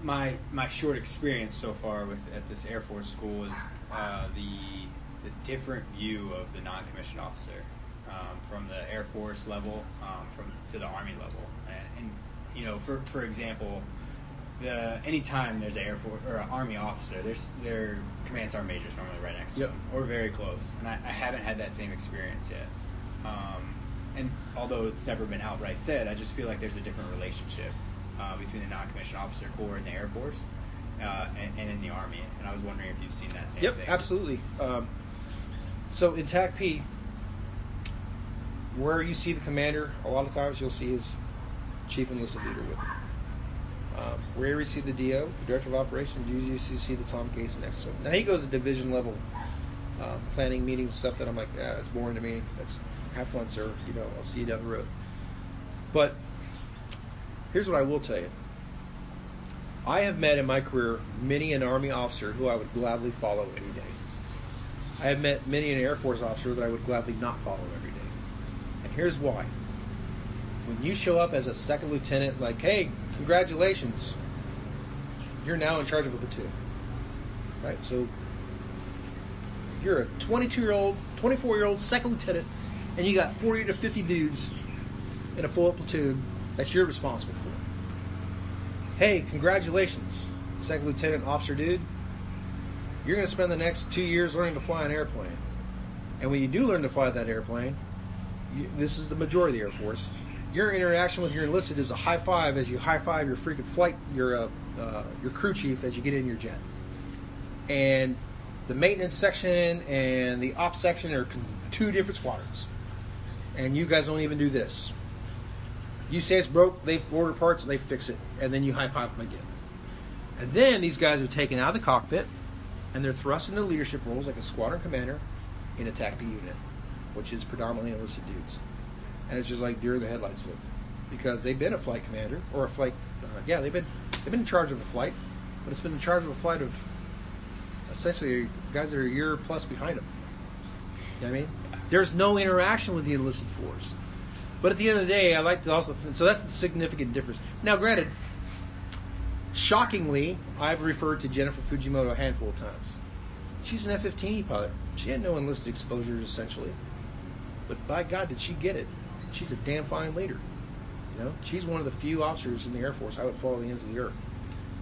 my short experience so far at this Air Force school is the different view of the non-commissioned officer from the Air Force level to the Army level, and you know, for example, anytime there's an Air Force or an Army officer, their command sergeant major is normally right next to them or very close, and I haven't had that same experience yet. And although it's never been outright said, I just feel like there's a different relationship between the non-commissioned officer corps in the Air Force and in the Army. And I was wondering if you've seen that same thing. Yep, absolutely. So in TAC P, where you see the commander, a lot of times you'll see his chief enlisted leader with him. Where you see the DO, the director of operations, you usually see the Tom Case next to him. Now he goes to division level planning meetings, stuff that I'm like, it's boring to me. That's have fun, sir. You know, I'll see you down the road. But here's what I will tell you. I have met in my career many an Army officer who I would gladly follow any day. I have met many an Air Force officer that I would gladly not follow every day. And here's why. When you show up as a second lieutenant, like, hey, congratulations, you're now in charge of a platoon. Right? So you're a 22-year-old, 24-year-old second lieutenant, and you got 40 to 50 dudes in a full platoon that you're responsible for. Hey, congratulations, second lieutenant officer dude. You're going to spend the next 2 years learning to fly an airplane. And when you do learn to fly that airplane, this is the majority of the Air Force, your interaction with your enlisted is a high five as you high five your freaking flight, your crew chief as you get in your jet. And the maintenance section and the ops section are two different squadrons. And you guys don't even do this. You say it's broke, they order parts, and they fix it, and then you high five them again. And then these guys are taken out of the cockpit, and they're thrust into leadership roles like a squadron commander in a TACP unit, which is predominantly enlisted dudes. And it's just like deer in the headlights look, because they've been a flight commander or a flight. They've been in charge of a flight, but it's been in charge of a flight of essentially guys that are a year plus behind them. You know what I mean? There's no interaction with the enlisted force. But at the end of the day, I like to also, so that's a significant difference. Now, granted, shockingly, I've referred to Jennifer Fujimoto a handful of times. She's an F-15E pilot. She had no enlisted exposure, essentially. But by God, did she get it? She's a damn fine leader. You know, she's one of the few officers in the Air Force I would follow the ends of the earth.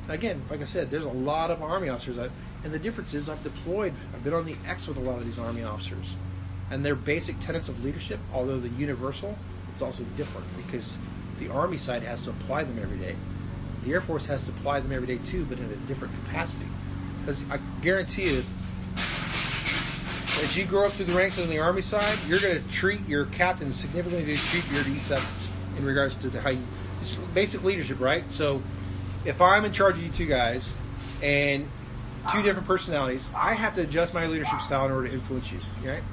Again, like I said, there's a lot of Army officers, and the difference is I've deployed. I've been on the X with a lot of these Army officers. And their basic tenets of leadership, although the universal, it's also different because the Army side has to apply them every day. The Air Force has to apply them every day too, but in a different capacity. Because I guarantee you, as you grow up through the ranks on the Army side, you're going to treat your captains significantly to treat your D7s in regards to how you, it's basic leadership, right? So if I'm in charge of you two guys and two different personalities, I have to adjust my leadership style in order to influence you, right?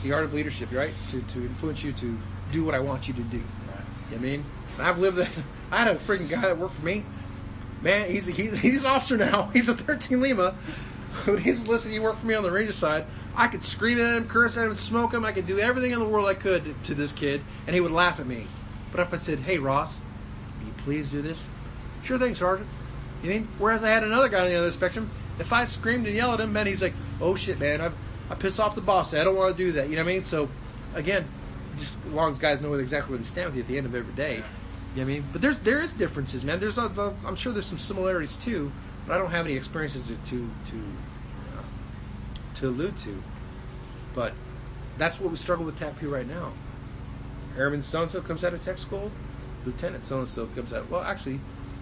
The art of leadership, right? To influence you to do what I want you to do. Right. You know what I mean? And I've lived that. I had a freaking guy that worked for me. Man, he's an officer now. He's a 13 Lima. When he's listening, he worked for me on the Ranger side. I could scream at him, curse at him, smoke him. I could do everything in the world I could to this kid, and he would laugh at me. But if I said, "Hey, Ross, will you please do this?" Sure thing, Sergeant. You mean? Whereas I had another guy on the other spectrum. If I screamed and yelled at him, man, he's like, "Oh shit, man, I piss off the boss. I don't want to do that." You know what I mean? So, again, just as long as guys know exactly where they stand with you at the end of every day. You know what I mean? But there is differences, man. I'm sure there's some similarities too, but I don't have any experiences to allude to. But that's what we struggle with TACP right now. Airman so-and-so comes out of tech school. Lieutenant so-and-so comes out. Well, actually,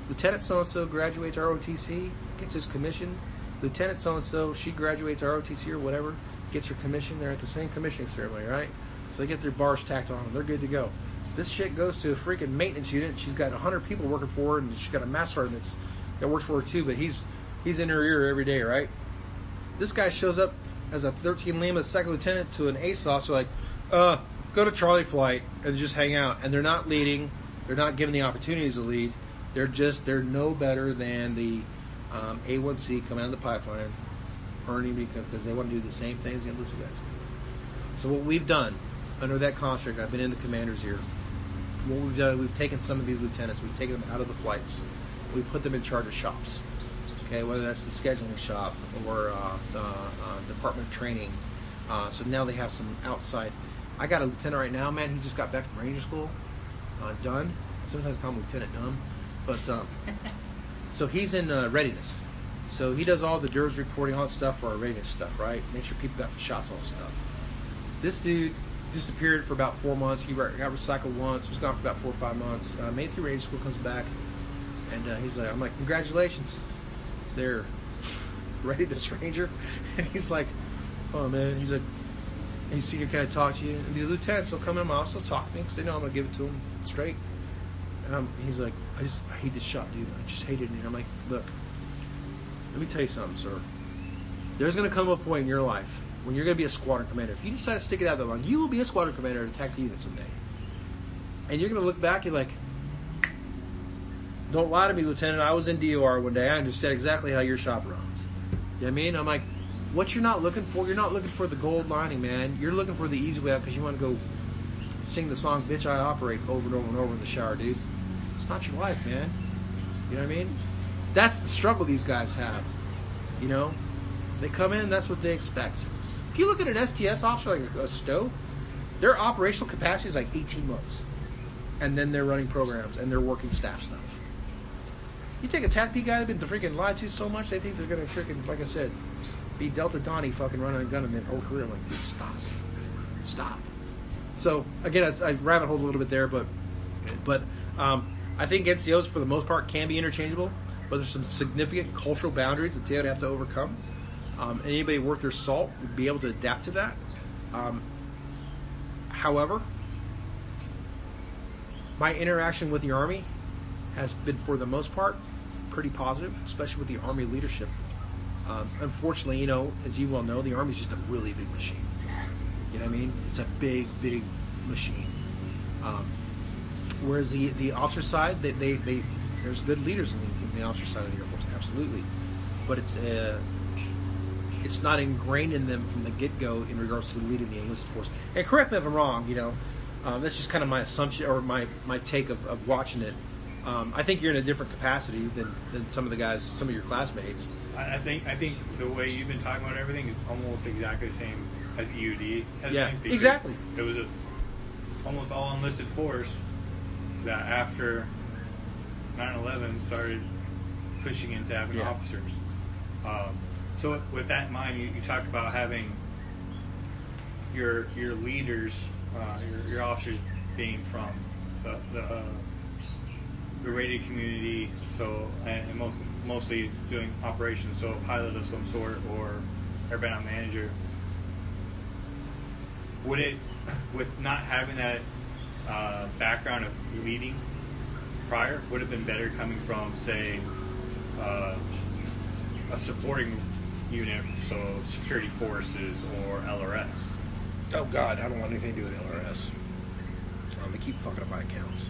Lieutenant so-and-so graduates ROTC, gets his commission. Lieutenant so-and-so, she graduates ROTC or whatever, gets her commission. They're at the same commissioning ceremony, right? So they get their bars tacked on them. They're good to go. This shit goes to a freaking maintenance unit. She's got 100 people working for her, and she's got a master sergeant that works for her too, but he's in her ear every day, right? This guy shows up as a 13 Lima second lieutenant to an ace officer, like, go to Charlie Flight and just hang out. And they're not leading. They're not given the opportunities to lead. They're no better than the A1C coming out of the pipeline, earning because they want to do the same things the enlisted guys do. So what we've done under that construct, I've been in the commander's ear. What we've done, we've taken some of these lieutenants, we've taken them out of the flights, we put them in charge of shops. Okay, whether that's the scheduling shop or department of training. So now they have some outside. I got a lieutenant right now, man. He just got back from Ranger School, Dunn. Sometimes I call him Lieutenant Dunn, but so he's in readiness. So he does all the DERS reporting, all that stuff for our readiness stuff, right? Make sure people got the shots, all that stuff. This dude disappeared for about 4 months. He got recycled once. Was gone for about 4 or 5 months. Made it through Ranger School, comes back, and he's like, I'm like, congratulations, they're readiness ranger, and he's like, oh man, he's like, he's senior, can I talk to you? And these lieutenants will come in my office, they'll talk to me because they know I'm gonna give it to them straight. And he's like, I hate this shop, dude. I just hated it. And I'm like, look, let me tell you something, sir. There's going to come a point in your life when you're going to be a squadron commander. If you decide to stick it out that long, you will be a squadron commander and attack the unit someday. And you're going to look back, you're like, don't lie to me, Lieutenant. I was in DOR one day. I understand exactly how your shop runs. You know what I mean? I'm like, what you're not looking for, you're not looking for the gold lining, man. You're looking for the easy way out because you want to go sing the song, Bitch, I Operate, over and over and over in the shower, dude. It's not your life, man. You know what I mean? That's the struggle these guys have. You know? They come in, that's what they expect. If you look at an STS officer like a STO, their operational capacity is like 18 months. And then they're running programs and they're working staff stuff. You take a TACP guy that's been freaking lied to so much, they think they're going to freaking, like I said, be Delta Donnie fucking running a gun in their whole career. I'm like, dude, stop. Stop. So, again, I rabbit holed a little bit there, but I think NCOs, for the most part, can be interchangeable, but there's some significant cultural boundaries that they would have to overcome. Anybody worth their salt would be able to adapt to that. However, my interaction with the Army has been, for the most part, pretty positive, especially with the Army leadership. Unfortunately, you know, as you well know, the Army's just a really big machine. You know what I mean? It's a big, big machine. Whereas the officer side, they there's good leaders in the officer side of the Air Force, absolutely. But it's not ingrained in them from the get-go in regards to leading the enlisted force. And correct me if I'm wrong, you know, that's just kind of my assumption or my take of watching it. I think you're in a different capacity than some of the guys, some of your classmates. I think the way you've been talking about everything is almost exactly the same as EUD has yeah, been. Exactly. It was almost all enlisted force that after 9/11 started pushing into having officers. So with that in mind, you talked about having your leaders, your officers being from the rated community, so and mostly doing operations, so a pilot of some sort or airbound manager. Would it, with not having that background of leading prior, would have been better coming from, say, a supporting unit, so security forces or LRS? Oh God, I don't want anything to do with LRS. They keep fucking up my accounts.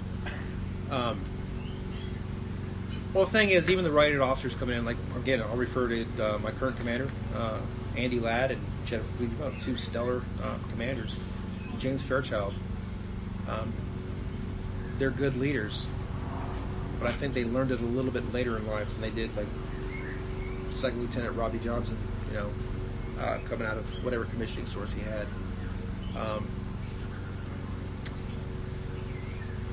Well, the thing is, even the rated officers coming in, like, again, I'll refer to my current commander, Andy Ladd, and Jennifer Fleet, two stellar commanders, James Fairchild. They're good leaders, but I think they learned it a little bit later in life than they did, like, Second Lieutenant Robbie Johnson, you know, coming out of whatever commissioning source he had.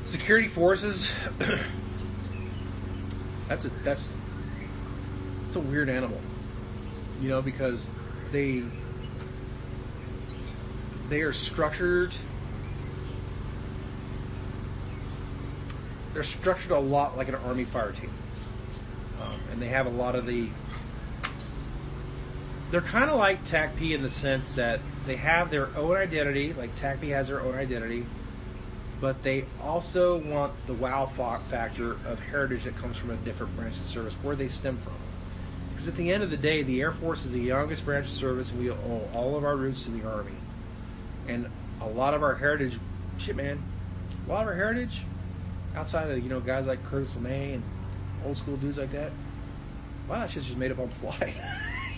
Security forces, that's a weird animal, you know, because they are structured. They're structured a lot like an Army fire team, and they have a lot of the. They're kind of like TACP in the sense that they have their own identity, like TACP has their own identity, but they also want the wow factor of heritage that comes from a different branch of service, where they stem from. Because at the end of the day, the Air Force is the youngest branch of service, and we owe all of our roots to the Army. And a lot of our heritage, a lot of our heritage, outside of, you know, guys like Curtis LeMay and old school dudes like that, wow, that shit's just made up on the fly.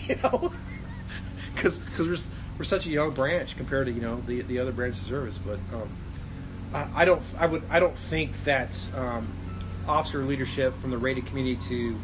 You know, because we're such a young branch compared to, you know, the other branches of service. But I don't think that officer leadership from the rated community to